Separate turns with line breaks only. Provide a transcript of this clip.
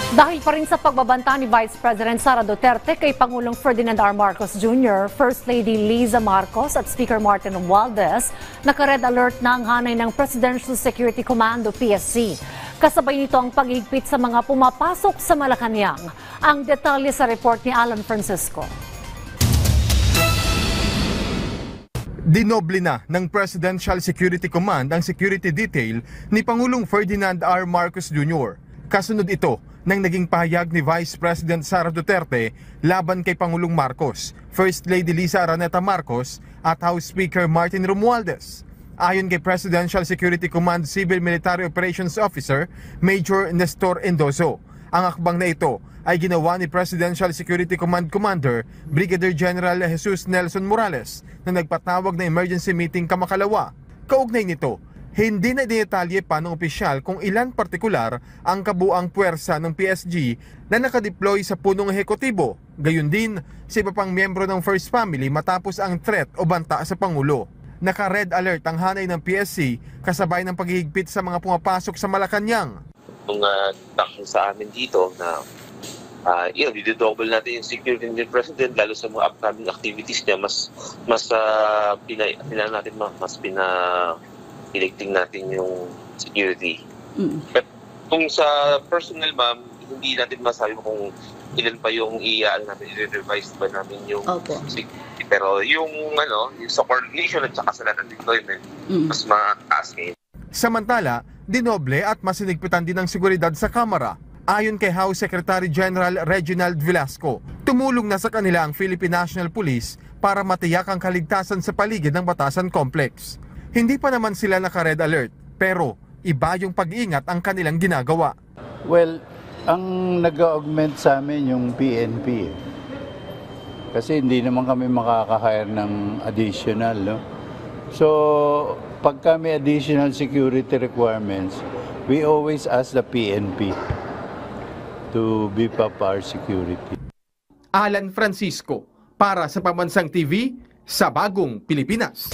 Dahil pa rin sa pagbabanta ni Vice President Sara Duterte kay Pangulong Ferdinand R. Marcos Jr., First Lady Liza Marcos at Speaker Martin Romualdez, naka-red alert na ang hanay ng Presidential Security Command o PSC. Kasabay nito ang paghigpit sa mga pumapasok sa Malacanang. Ang detalye sa report ni Alan Francisco.
Dinoble na ng Presidential Security Command ang security detail ni Pangulong Ferdinand R. Marcos Jr. Kasunod ito ng naging pahayag ni Vice President Sara Duterte laban kay Pangulong Marcos, First Lady Liza Araneta Marcos at House Speaker Martin Romualdez. Ayon kay Presidential Security Command Civil Military Operations Officer Major Nestor Endozo, ang akbang na ito ay ginawa ni Presidential Security Command Commander Brigadier General Jesus Nelson Morales na nagpatawag na emergency meeting kamakalawa. Kaugnay nito, hindi na dinetalye pa ng opisyal kung ilan partikular ang kabuang puwersa ng PSG na nakadeploy sa punong ehekutibo. Gayun din, sa iba pang miyembro ng First Family matapos ang threat o banta sa Pangulo. Naka-red alert ang hanay ng PSC kasabay ng paghihigpit sa mga pumapasok sa Malacanang.
Kung sa amin dito na didouble natin yung security ng President lalo sa mga upcoming activities niya, mas piligting natin yung security. But kung sa personal, ma'am, hindi natin masabi kung ilan pa yung i-revise ba namin yung security. Pero yung sa coordination at saka sa lahat ng deployment, mas mataas ngayon.
Samantala, dinoble at masinigpitan din ang seguridad sa Kamara. Ayon kay House Secretary General Reginald Velasco, tumulong na sa kanila ang Philippine National Police para matiyak ang kaligtasan sa paligid ng Batasan Complex. Hindi pa naman sila naka-red alert, pero iba yung pag-iingat ang kanilang ginagawa.
Well, ang nag-augment sa amin yung PNP. Kasi hindi naman kami makaka-hire ng additional. No? So, pagka may additional security requirements, we always ask the PNP to beef up our security.
Alan Francisco, para sa Pambansang TV, sa Bagong Pilipinas.